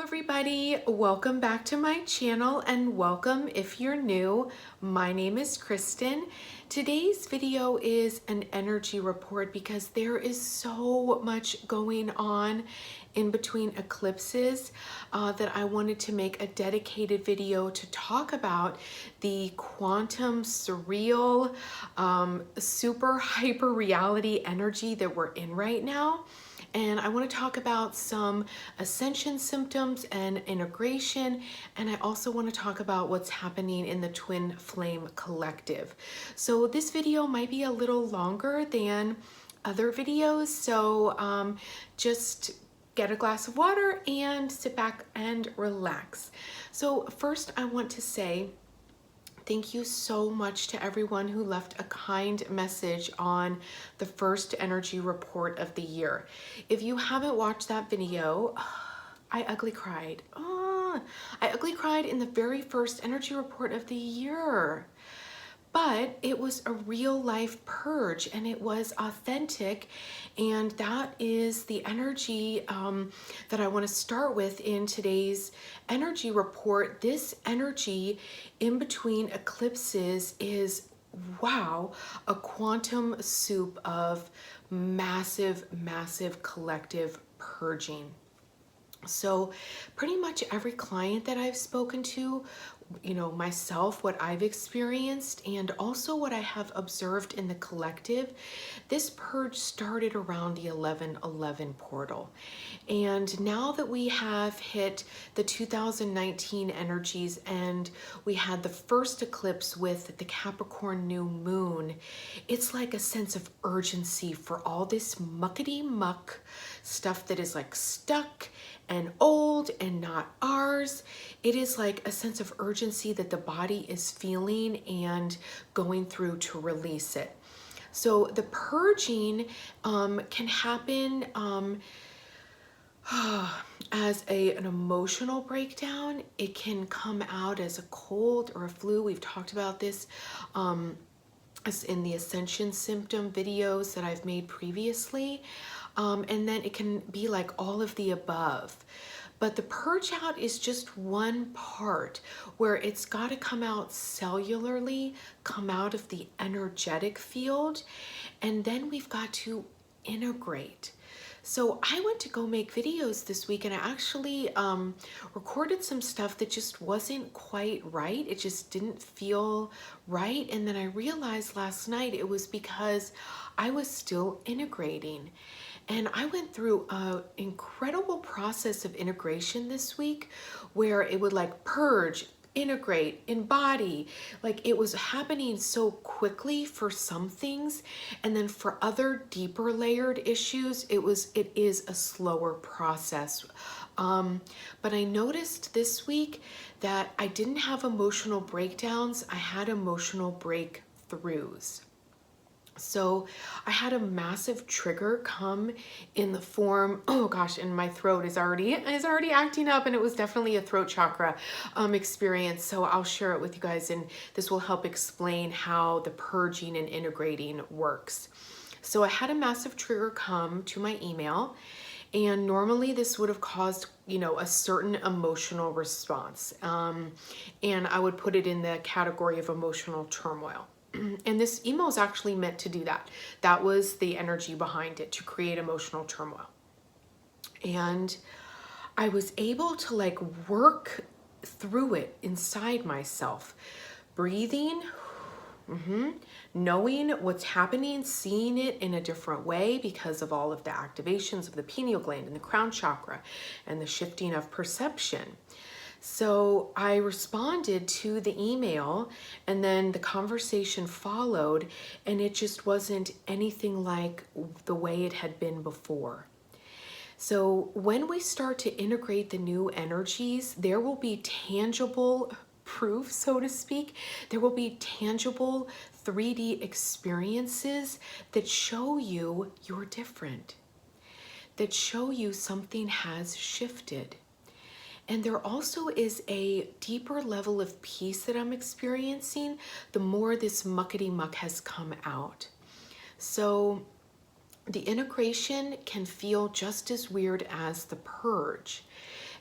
everybody, welcome back to my channel and welcome if you're new. My name is Kristen. Today's video is an energy report because there is so much going on in between eclipses that I wanted to make a dedicated video to talk about the quantum surreal super hyper reality energy that we're in right now. And I want to talk about some ascension symptoms and integration. And I also want to talk about what's happening in the Twin Flame Collective. So this video might be a little longer than other videos. So just get a glass of water and sit back and relax. So first I want to say thank you so much to everyone who left a kind message on the first energy report of the year. If you haven't watched that video, I ugly cried. I ugly cried in the very first energy report of the year. But it was a real life purge and it was authentic. And that is the energy that I want to start with in today's energy report. This energy in between eclipses is, wow, a quantum soup of massive, massive collective purging. So pretty much every client that I've spoken to, you know, myself, what I've experienced, and also what I have observed in the collective, this purge started around the 11/11 portal. And now that we have hit the 2019 energies and we had the first eclipse with the Capricorn New Moon, it's like a sense of urgency for all this muckety muck stuff that is like stuck and old and not ours. It is like a sense of urgency that the body is feeling and going through to release it. So the purging can happen as an emotional breakdown. It can come out as a cold or a flu. We've talked about this as in the ascension symptom videos that I've made previously. And then it can be like all of the above. But the purge out is just one part where it's got to come out cellularly, come out of the energetic field, and then we've got to integrate. So I went to go make videos this week and I actually recorded some stuff that just wasn't quite right. It just didn't feel right. And then I realized last night it was because I was still integrating. And I went through an incredible process of integration this week where it would like purge, integrate, embody. Like it was happening so quickly for some things. And then for other deeper layered issues, it is a slower process. But I noticed this week that I didn't have emotional breakdowns. I had emotional breakthroughs. So I had a massive trigger come in the form, oh gosh, and my throat is already acting up, and it was definitely a throat chakra experience. So I'll share it with you guys, and this will help explain how the purging and integrating works. So I had a massive trigger come to my email, and normally this would have caused, you know, a certain emotional response. And I would put it in the category of emotional turmoil. And this email is actually meant to do that. That was the energy behind it, to create emotional turmoil. And I was able to like work through it inside myself, breathing, knowing what's happening, seeing it in a different way because of all of the activations of the pineal gland and the crown chakra and the shifting of perception. So I responded to the email and then the conversation followed, and it just wasn't anything like the way it had been before. So when we start to integrate the new energies, there will be tangible proof, so to speak. There will be tangible 3D experiences that show you you're different, that show you something has shifted. And there also is a deeper level of peace that I'm experiencing the more this muckety muck has come out. So the integration can feel just as weird as the purge.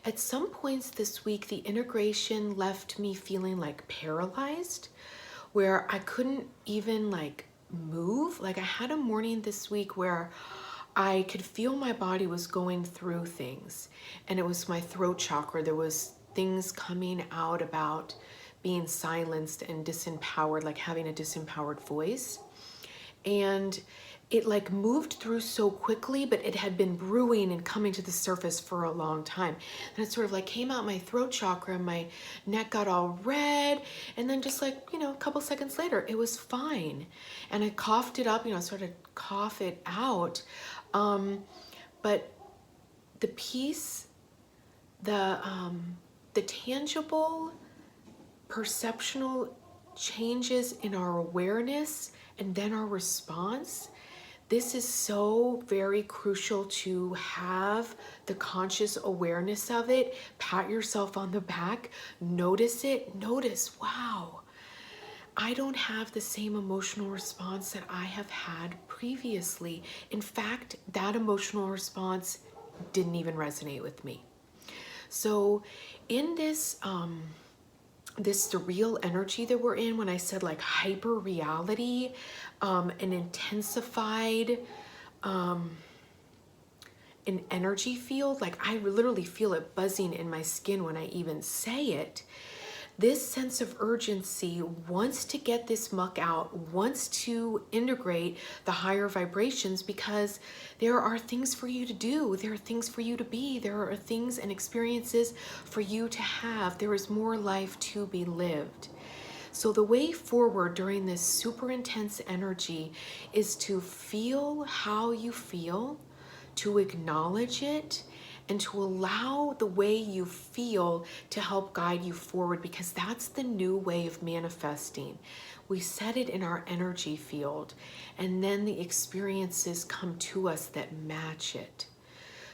At some points this week, the integration left me feeling like paralyzed, where I couldn't even like move. Like I had a morning this week where I could feel my body was going through things, and it was my throat chakra. There was things coming out about being silenced and disempowered, like having a disempowered voice. And it like moved through so quickly, but it had been brewing and coming to the surface for a long time. And it sort of like came out my throat chakra, and my neck got all red. And then just like, you know, a couple seconds later, it was fine. And I coughed it up, you know, sort of cough it out. But the peace, the tangible, perceptual changes in our awareness and then our response, this is so very crucial to have the conscious awareness of it. Pat yourself on the back, notice it, notice, wow, I don't have the same emotional response that I have had previously. In fact, that emotional response didn't even resonate with me. So in this this surreal energy that we're in, when I said like hyper reality, an intensified an energy field, like I literally feel it buzzing in my skin when I even say it. This sense of urgency wants to get this muck out, wants to integrate the higher vibrations, because there are things for you to do. There are things for you to be. There are things and experiences for you to have. There is more life to be lived. So the way forward during this super intense energy is to feel how you feel, to acknowledge it, and to allow the way you feel to help guide you forward, because that's the new way of manifesting. We set it in our energy field, and then the experiences come to us that match it.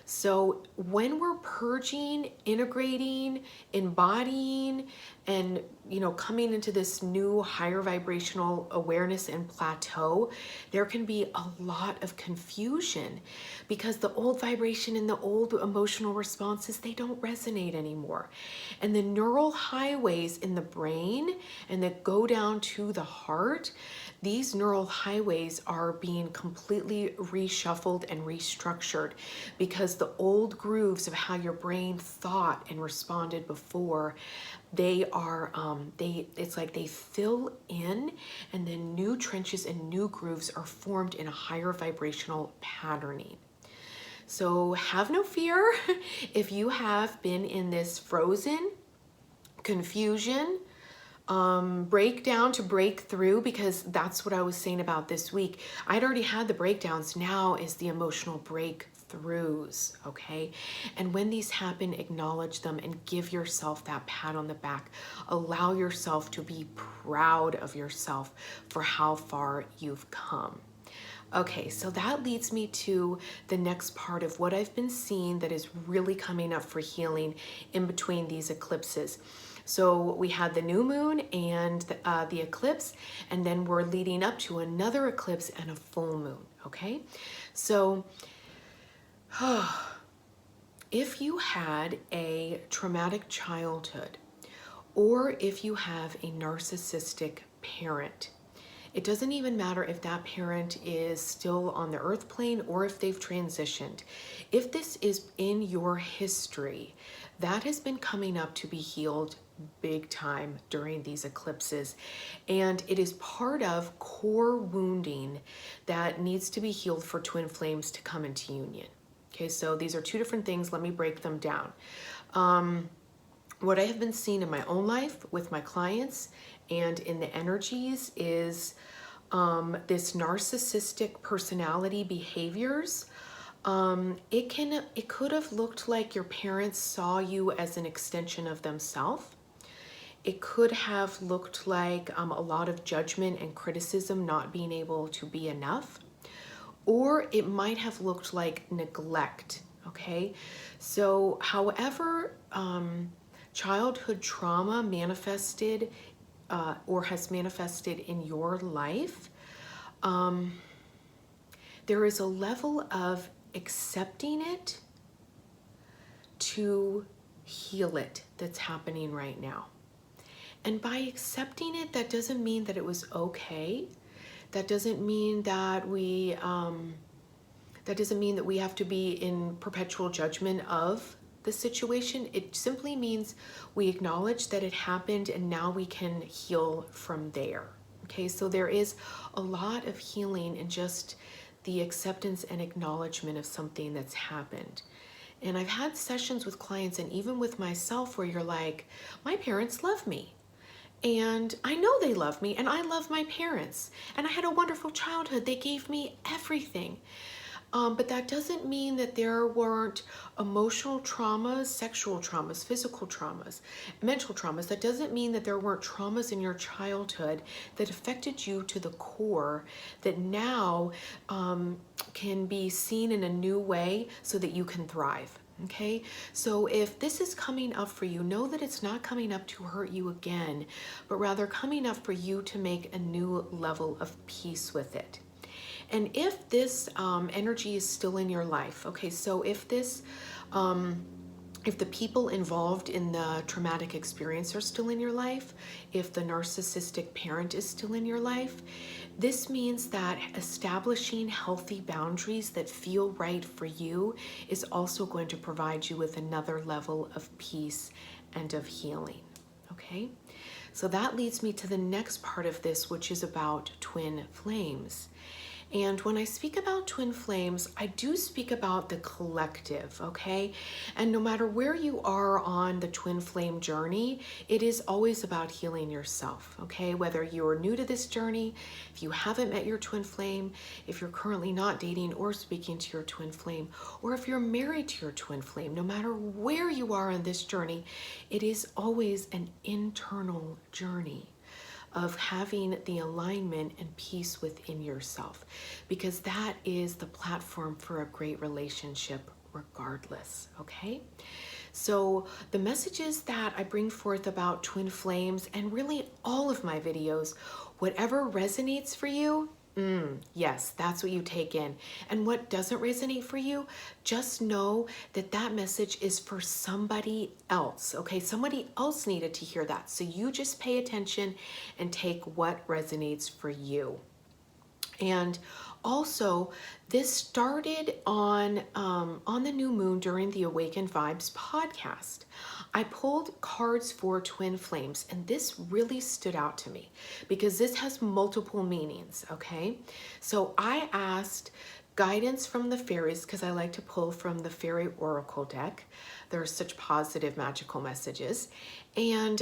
So when we're purging, integrating, embodying, and coming into this new higher vibrational awareness and plateau, there can be a lot of confusion, because the old vibration and the old emotional responses, they don't resonate anymore. And the neural highways in the brain and that go down to the heart, these neural highways are being completely reshuffled and restructured, because the old grooves of how your brain thought and responded before, they are it's like they fill in, and then new trenches and new grooves are formed in a higher vibrational patterning. So have no fear if you have been in this frozen confusion, breakdown to break through, because that's what I was saying about this week. I'd already had the breakdowns. Now is the emotional breakthroughs, okay? And when these happen, acknowledge them and give yourself that pat on the back. Allow yourself to be proud of yourself for how far you've come. Okay, so that leads me to the next part of what I've been seeing that is really coming up for healing in between these eclipses. So we had the new moon and the eclipse, and then we're leading up to another eclipse and a full moon, okay? So if you had a traumatic childhood, or if you have a narcissistic parent, it doesn't even matter if that parent is still on the earth plane or if they've transitioned. If this is in your history, that has been coming up to be healed big time during these eclipses. And it is part of core wounding that needs to be healed for twin flames to come into union. Okay, so these are two different things. Let me break them down. What I have been seeing in my own life with my clients and in the energies is this narcissistic personality behaviors. It could have looked like your parents saw you as an extension of themselves. It could have looked like a lot of judgment and criticism, not being able to be enough. Or it might have looked like neglect, okay? So however childhood trauma manifested or has manifested in your life, there is a level of accepting it to heal it that's happening right now. And by accepting it, that doesn't mean that it was okay. That doesn't mean that we have to be in perpetual judgment of the situation. It simply means we acknowledge that it happened and now we can heal from there. Okay, so there is a lot of healing in just the acceptance and acknowledgement of something that's happened. And I've had sessions with clients and even with myself where you're like, my parents love me. And I know they love me and I love my parents. And I had a wonderful childhood. They gave me everything. But that doesn't mean that there weren't emotional traumas, sexual traumas, physical traumas, mental traumas. That doesn't mean that there weren't traumas in your childhood that affected you to the core that now can be seen in a new way so that you can thrive. Okay, so if this is coming up for you, know that it's not coming up to hurt you again, but rather coming up for you to make a new level of peace with it. And if this energy is still in your life, okay, so if this, if the people involved in the traumatic experience are still in your life, if the narcissistic parent is still in your life, this means that establishing healthy boundaries that feel right for you is also going to provide you with another level of peace and of healing, okay? So that leads me to the next part of this, which is about twin flames. And when I speak about twin flames, I do speak about the collective, okay? And no matter where you are on the twin flame journey, it is always about healing yourself, okay? Whether you're new to this journey, if you haven't met your twin flame, if you're currently not dating or speaking to your twin flame, or if you're married to your twin flame, no matter where you are on this journey, it is always an internal journey of having the alignment and peace within yourself, because that is the platform for a great relationship regardless, okay? So the messages that I bring forth about twin flames and really all of my videos, whatever resonates for you, yes, that's what you take in. And what doesn't resonate for you, just know that that message is for somebody else, okay? Somebody else needed to hear that. So you just pay attention and take what resonates for you. And also, this started on the new moon during the Awakened Vibes podcast. I pulled cards for twin flames, and this really stood out to me because this has multiple meanings, okay? So I asked guidance from the fairies because I like to pull from the fairy oracle deck. There are such positive magical messages. And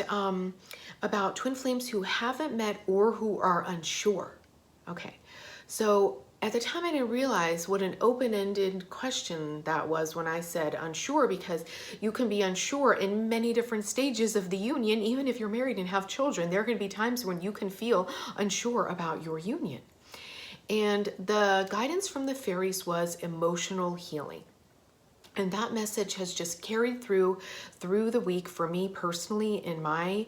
about twin flames who haven't met or who are unsure. Okay, so at the time I didn't realize what an open-ended question that was when I said unsure, because you can be unsure in many different stages of the union. Even if you're married and have children, there can be times when you can feel unsure about your union. And the guidance from the fairies was emotional healing. And that message has just carried through the week for me personally in my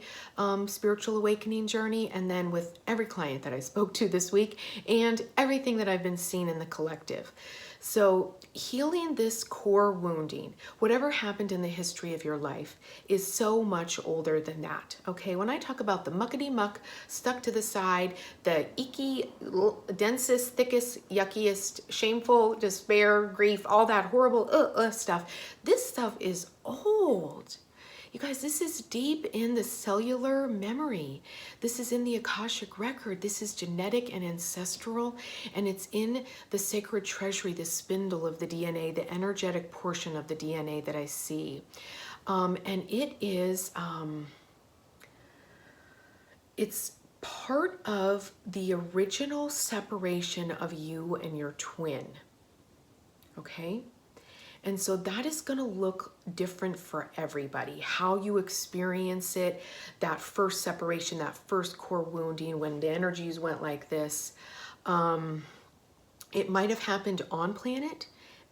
spiritual awakening journey, and then with every client that I spoke to this week and everything that I've been seeing in the collective. So healing this core wounding, whatever happened in the history of your life, is so much older than that, okay? When I talk about the muckety muck stuck to the side, the icky, densest, thickest, yuckiest, shameful, despair, grief, all that horrible stuff, this stuff is old. You guys, this is deep in the cellular memory. This is in the Akashic record. This is genetic and ancestral, and it's in the sacred treasury, the spindle of the DNA, the energetic portion of the DNA that I see. And it is, it's part of the original separation of you and your twin, okay? And so that is going to look different for everybody. How you experience it, that first separation, that first core wounding, when the energies went like this, it might have happened on planet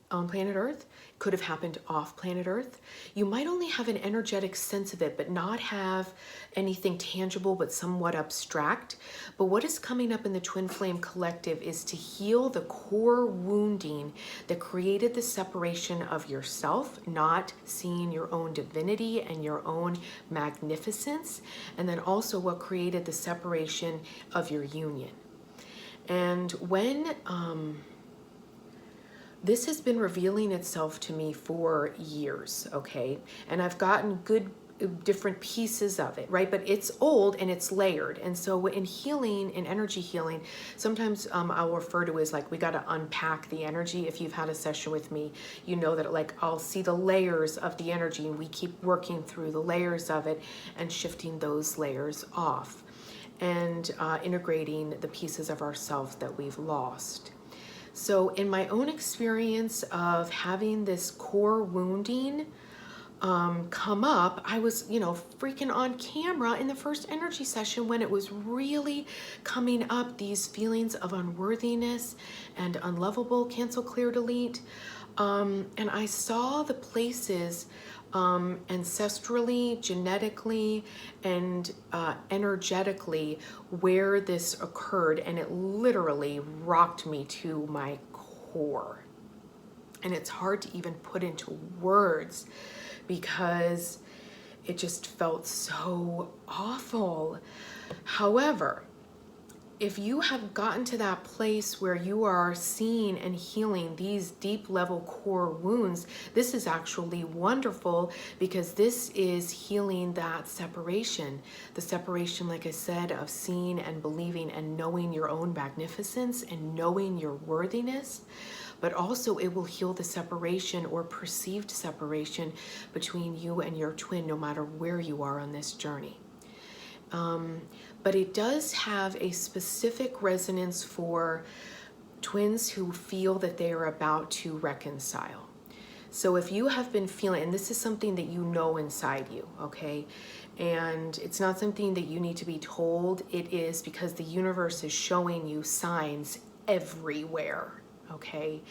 Earth. could have happened off planet Earth. You might only have an energetic sense of it, but not have anything tangible, but somewhat abstract. But what is coming up in the Twin Flame Collective is to heal the core wounding that created the separation of yourself, not seeing your own divinity and your own magnificence, and then also what created the separation of your union. And when this has been revealing itself to me for years, okay? And I've gotten good different pieces of it, right? But it's old and it's layered. And so in healing, in energy healing, sometimes I'll refer to as like, we got to unpack the energy. If you've had a session with me, you know that like I'll see the layers of the energy and we keep working through the layers of it and shifting those layers off and integrating the pieces of ourselves that we've lost. So in my own experience of having this core wounding come up, I was, freaking on camera in the first energy session when it was really coming up, these feelings of unworthiness and unlovable, cancel, clear, delete. And I saw the places ancestrally, genetically, and energetically where this occurred, and it literally rocked me to my core. And it's hard to even put into words because it just felt so awful. However, if you have gotten to that place where you are seeing and healing these deep level core wounds, this is actually wonderful because this is healing that separation. The separation, like I said, of seeing and believing and knowing your own magnificence and knowing your worthiness. But also it will heal the separation or perceived separation between you and your twin, no matter where you are on this journey. But it does have a specific resonance for twins who feel that they are about to reconcile. So if you have been feeling, and this is something that you know inside you, okay? And it's not something that you need to be told. It is because the universe is showing you signs everywhere, okay?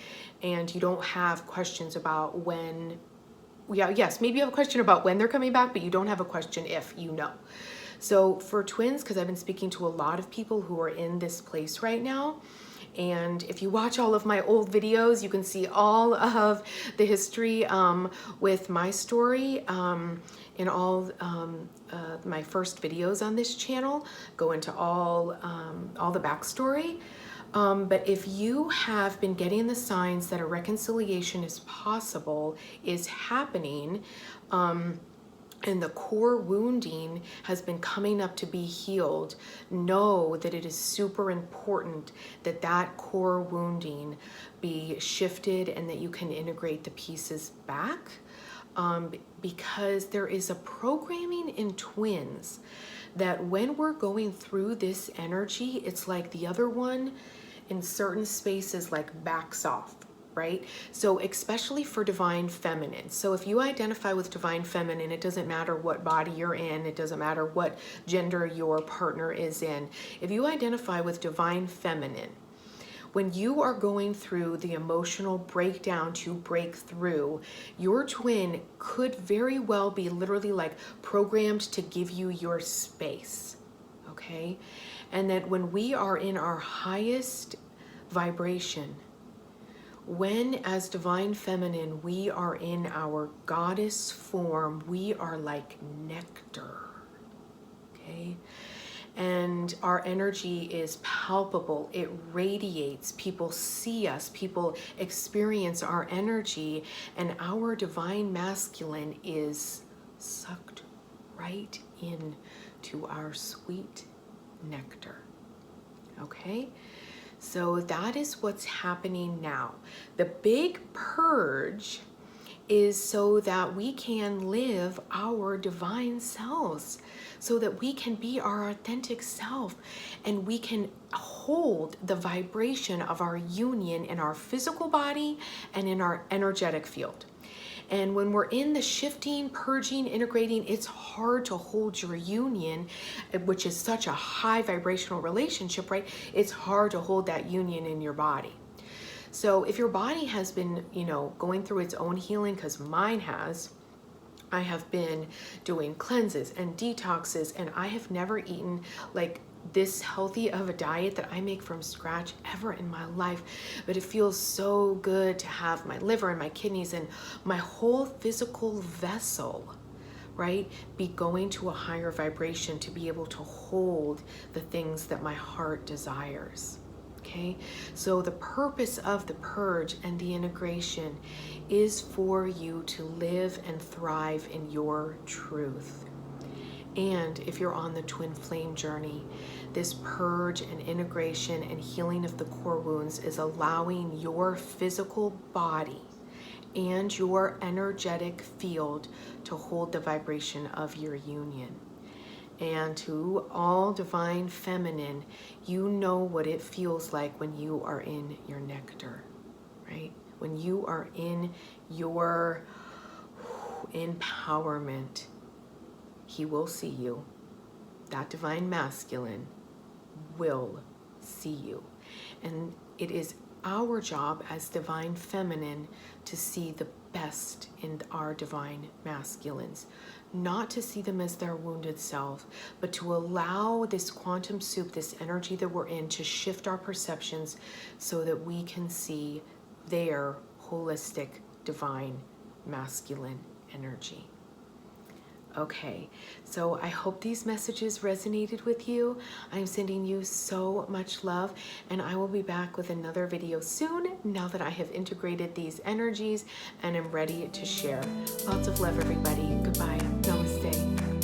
And you don't have questions about when, yes, maybe you have a question about when they're coming back, but you don't have a question if you know. So for twins, because I've been speaking to a lot of people who are in this place right now, and if you watch all of my old videos, you can see all of the history with my story in all my first videos on this channel, go into all the backstory. But if you have been getting the signs that a reconciliation is possible, is happening, and the core wounding has been coming up to be healed, know that it is super important that that core wounding be shifted and that you can integrate the pieces back, because there is a programming in twins that when we're going through this energy, it's like the other one in certain spaces like backs off. Right? So especially for divine feminine. So if you identify with divine feminine, it doesn't matter what body you're in, it doesn't matter what gender your partner is in. If you identify with divine feminine, when you are going through the emotional breakdown to break through, your twin could very well be literally like programmed to give you your space, okay? And that when we are in our highest vibration, when as divine feminine, we are in our goddess form, we are like nectar, okay? And our energy is palpable, it radiates, people see us, people experience our energy, and our divine masculine is sucked right into our sweet nectar, okay? So that is what's happening now. The big purge is so that we can live our divine selves, so that we can be our authentic self, and we can hold the vibration of our union in our physical body and in our energetic field. And when we're in the shifting, purging, integrating, it's hard to hold your union, which is such a high vibrational relationship, right? It's hard to hold that union in your body. So if your body has been, going through its own healing, because mine has, I have been doing cleanses and detoxes, and I have never eaten like this healthy of a diet that I make from scratch ever in my life. But it feels so good to have my liver and my kidneys and my whole physical vessel, right, be going to a higher vibration to be able to hold the things that my heart desires. Okay, so the purpose of the purge and the integration is for you to live and thrive in your truth. And if you're on the twin flame journey, this purge and integration and healing of the core wounds is allowing your physical body and your energetic field to hold the vibration of your union. And to all divine feminine, you know what it feels like when you are in your nectar, right? When you are in your empowerment, he will see you. That divine masculine will see you. And it is our job as divine feminine to see the best in our divine masculines, not to see them as their wounded self, but to allow this quantum soup, this energy that we're in, to shift our perceptions so that we can see their holistic divine masculine energy. Okay, so I hope these messages resonated with you. I'm sending you so much love, and I will be back with another video soon now that I have integrated these energies and am ready to share. Lots of love, everybody. Goodbye. Namaste.